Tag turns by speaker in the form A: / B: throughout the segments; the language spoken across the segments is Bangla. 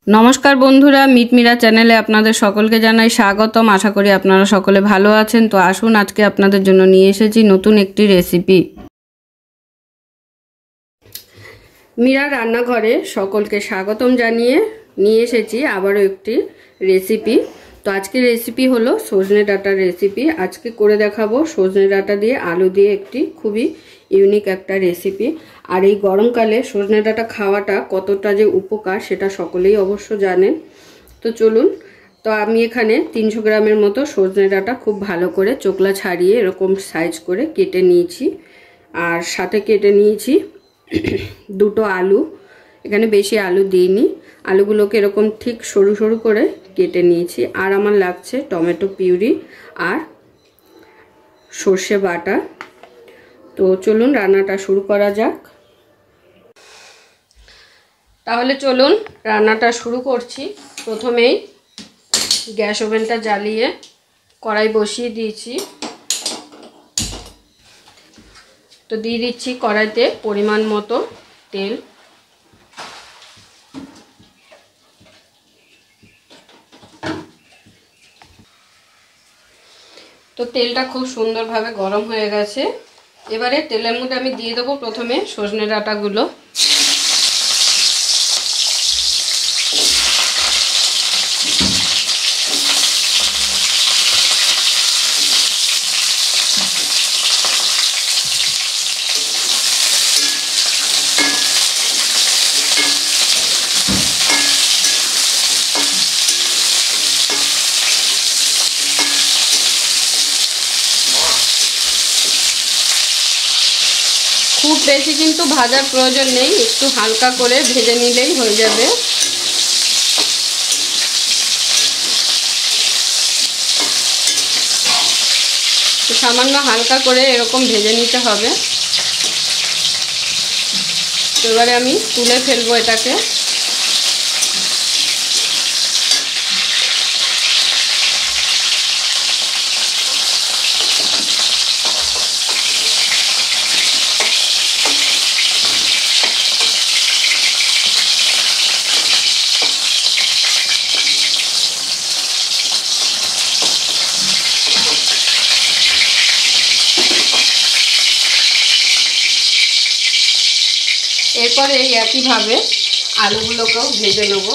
A: নমস্কার বন্ধুরা, মিটমিরা চ্যানেলে আপনাদের সকলকে জানাই স্বাগতম। আশা করি আপনারা সকলে ভালো আছেন। তো আসুন, আজকে আপনাদের জন্য নিয়ে এসেছি নতুন একটি রেসিপি। মীরা রান্নাঘরে সকলকে স্বাগতম জানিয়ে নিয়ে এসেছি আবারও একটি রেসিপি। তো আজকের রেসিপি হলো সজনে ডাঁটার রেসিপি। আজকে করে দেখাবো সজনে ডাঁটা দিয়ে আলু দিয়ে একটি খুবই ইউনিক একটা রেসিপি। আর এই গরমকালে সজনে ডাঁটা খাওয়াটা কতটা যে উপকার সেটা সকলেই অবশ্য জানেন। তো চলুন, তো আমি এখানে 300 গ্রামের মতো সজনে ডাঁটা খুব ভালো করে চোকলা ছাড়িয়ে এরকম সাইজ করে কেটে নিয়েছি। আর সাথে কেটে নিয়েছি দুটো আলু। এখানে বেশি আলু দিইনি, আলুগুলোকে এরকম ঠিক সরু সরু করে কেটে নিয়েছি। আর আমার লাগছে টমেটো পিউরি আর সর্ষে বাটা। তো চলুন রান্নাটা শুরু করা যাক। তাহলে চলুন রান্নাটা শুরু করছি। প্রথমেই গ্যাস ওভেনটা জ্বালিয়ে কড়াই বসিয়ে দিয়েছি। তো দিয়ে দিচ্ছি কড়াইতে পরিমাণ মতো তেল। তো তেলটা খুব সুন্দরভাবে গরম হয়ে গেছে। এবারে তেলের মধ্যে আমি দিয়ে দেবো প্রথমে সজনে ডাঁটাগুলো। খুব বেশি কিন্তু ভাজার প্রয়োজন নেই, একটু হালকা করে ভেজে নিলেই হয়ে যাবে। তো সামান্য হালকা করে এরকম ভেজে নিতে হবে। তো এবারে আমি তুলে ফেলবো এটাকে। এরপরে এই একইভাবে আলুগুলোকেও ভেজে নেব।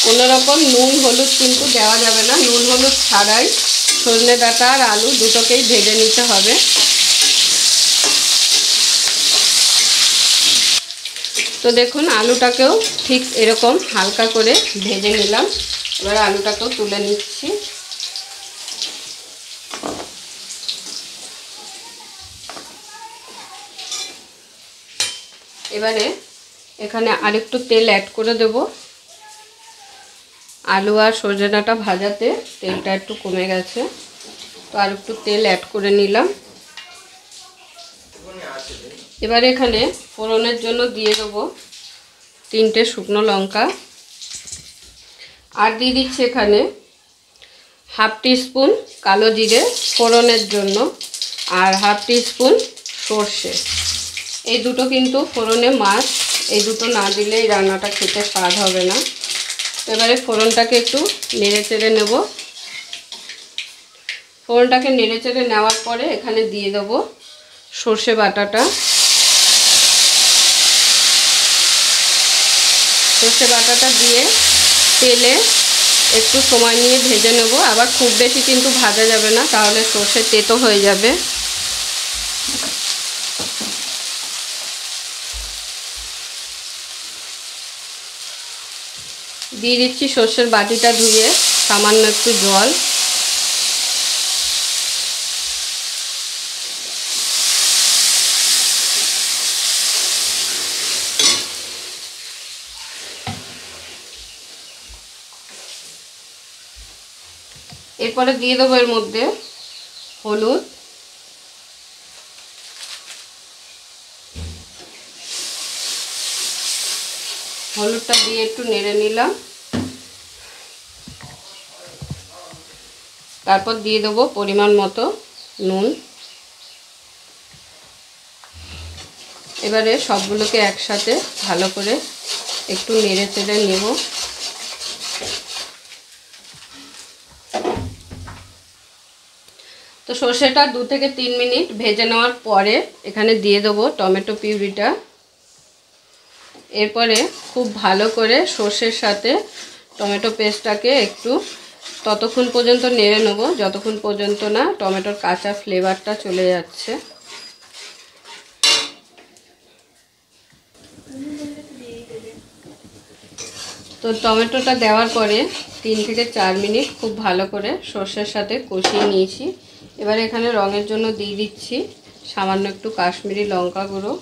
A: কোনো রকম নুন হলুদ কিন্তু দেওয়া যাবে না, নুন হলুদ ছাড়াই সজনে ডাঁটা আর আলু দুটোকেই ভেজে নিতে হবে। তো দেখুন আলুটাকেও ঠিক এরকম হালকা করে ভেজে নিলাম। এবার আলুটাকেও তুলে নিচ্ছি। এবারে এখানে আরেকটু তেল অ্যাড করে দেব। আলু আর সজনে ডাঁটা ভাজাতে তেলটা একটু কমে গেছে, তো আর একটু তেল অ্যাড করে নিলাম। এবারে এখানে ফোড়নের জন্য দিয়ে দেবো 3টে শুকনো লঙ্কা। আর দিয়ে দিচ্ছি এখানে হাফ টিস্পুন কালো জিরে ফোড়নের জন্য, আর হাফ টিস্পুন সর্ষে। এই দুটো কিন্তু ফোড়নে মাস্ট, এই দুটো না দিলে এই রান্নাটা খেতে স্বাদ হবে না। এবারে ফোড়নটাকে একটু নেড়ে চেড়ে নেব। ফোড়নটাকে নেড়ে চেড়ে নেওয়ার পরে এখানে দিয়ে দেবো সর্ষে বাটাটা। সর্ষে বাটাটা দিয়ে তেলে একটু সময় নিয়ে ভেজে নেব। আবার খুব বেশি কিন্তু ভাজা যাবে না, তাহলে সর্ষে তেতো হয়ে যাবে। দিয়ে দিচ্ছি সর্ষের বাটিটা ধুয়ে সামান্য একটু জল। এরপরে দিয়ে দেবো এর মধ্যে হলুদ, হলুদটা দিয়ে একটু নেড়ে নিলাম। তারপর দিয়ে দেবো পরিমাণ মতো নুন। এবারে সবগুলোকে একসাথে ভালো করে একটু নেড়ে চেড়ে নেব। তো সর্ষেটা 2 থেকে 3 মিনিট ভেজে নেওয়ার পরে এখানে দিয়ে দেবো টমেটো পিউরিটা। এরপরে খুব ভালো করে সর্ষের সাথে টমেটো পেস্টটাকে একটু ততক্ষণ পর্যন্ত নেড়ে নেব যতক্ষণ পর্যন্ত না টমেটোর কাঁচা ফ্লেভারটা চলে যাচ্ছে। তো টমেটোটা দেওয়ার পরে 3 থেকে 4 মিনিট খুব ভালো করে সর্ষের সাথে কষিয়ে নিয়েছি। এবারে এখানে রঙের জন্য দিয়ে দিচ্ছি সামান্য একটু কাশ্মীরি লঙ্কা গুঁড়ো।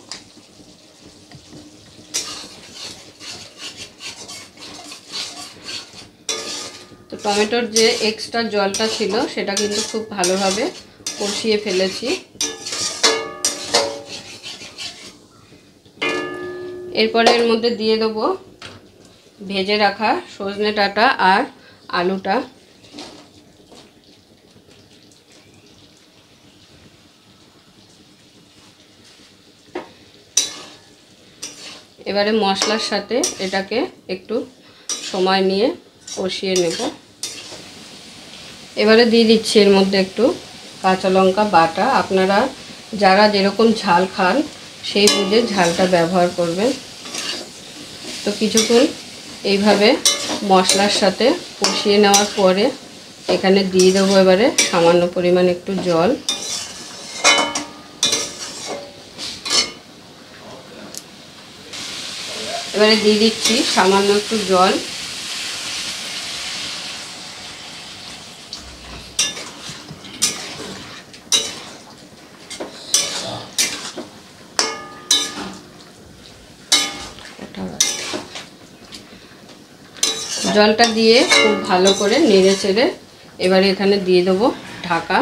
A: তো টমেটোর যে এক্সট্রা জলটা ছিল সেটা কিন্তু খুব ভালোভাবে কষিয়ে ফেলেছি। এরপরে এর মধ্যে দিয়ে দেবো ভেজে রাখা সজনে ডাঁটা আর আলুটা। এবারে মশলার সাথে এটাকে একটু সময় নিয়ে কষিয়ে নেব। এবারে দিয়ে দিচ্ছি এর মধ্যে একটু কাঁচা লঙ্কা বাটা। আপনারা যারা যেরকম ঝাল খান সেই বুঝে ঝালটা ব্যবহার করবেন। তো কিছুক্ষণ এইভাবে মশলার সাথে কষিয়ে নেওয়ার পরে এখানে দিয়ে দেবো এবারে সামান্য পরিমাণ একটু জল। এবারে দিয়ে দিচ্ছি সামান্য একটু জল। জলটা দিয়ে খুব ভালো করে নেড়ে চেড়ে এবারে এখানে দিয়ে দেবো ঢাকা।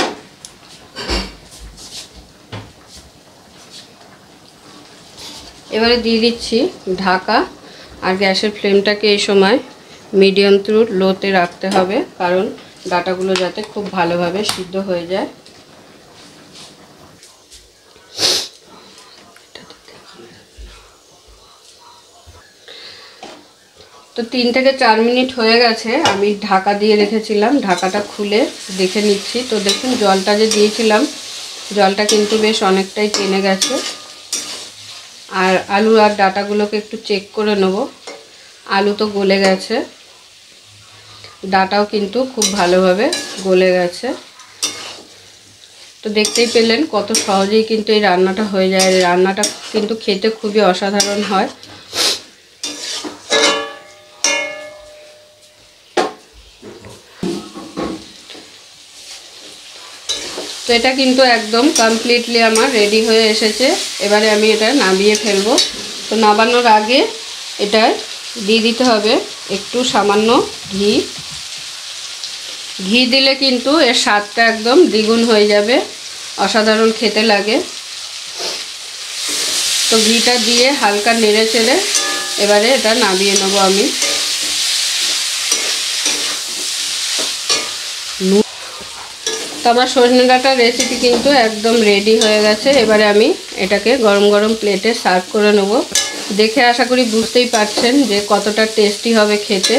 A: এবারে দিয়ে দিচ্ছি ঢাকা। আর গ্যাসের ফ্লেমটাকে এই সময় মিডিয়াম টু লোতে রাখতে হবে, কারণ ডাঁটাগুলো যাতে খুব ভালোভাবে সিদ্ধ হয়ে যায়। তো 3 থেকে 4 মিনিট হয়ে গেছে, আমি ঢাকা দিয়ে রেখেছিলাম। ঢাকাটা খুলে দেখে নিচ্ছি। তো দেখুন জলটা যে দিয়েছিলাম জলটা কিন্তু বেশ অনেকটাই টেনে গেছে। আর আলু আর ডাঁটাগুলোকে একটু চেক করে নেব। আলু তো গলে গেছে, ডাঁটাও কিন্তু খুব ভালোভাবে গলে গেছে। তো দেখতেই পেলেন কত সহজেই কিন্তু এই রান্নাটা হয়ে যায়। এই রান্নাটা কিন্তু খেতে খুবই অসাধারণ হয়। তো এটা কিন্তু একদম কমপ্লিটলি আমার রেডি হয়ে এসেছে। এবারে আমি এটা নামিয়ে ফেলবো। তো নামানোর আগে এটা দিয়ে দিতে হবে একটু সামান্য ঘি। ঘি দিলে কিন্তু এর স্বাদটা একদম দ্বিগুণ হয়ে যাবে, অসাধারণ খেতে লাগে। তো ঘিটা দিয়ে হালকা নেড়ে চেড়ে এবারে এটা নামিয়ে নেব আমি। তো আমার সজনে ডাঁটার রেসিপি কিন্তু একদম রেডি হয়ে গেছে। এবারে আমি এটাকে গরম গরম প্লেটে সার্ভ করে নেব। দেখে আশা করি বুঝতেই পারছেন যে কতটা টেস্টি হবে খেতে।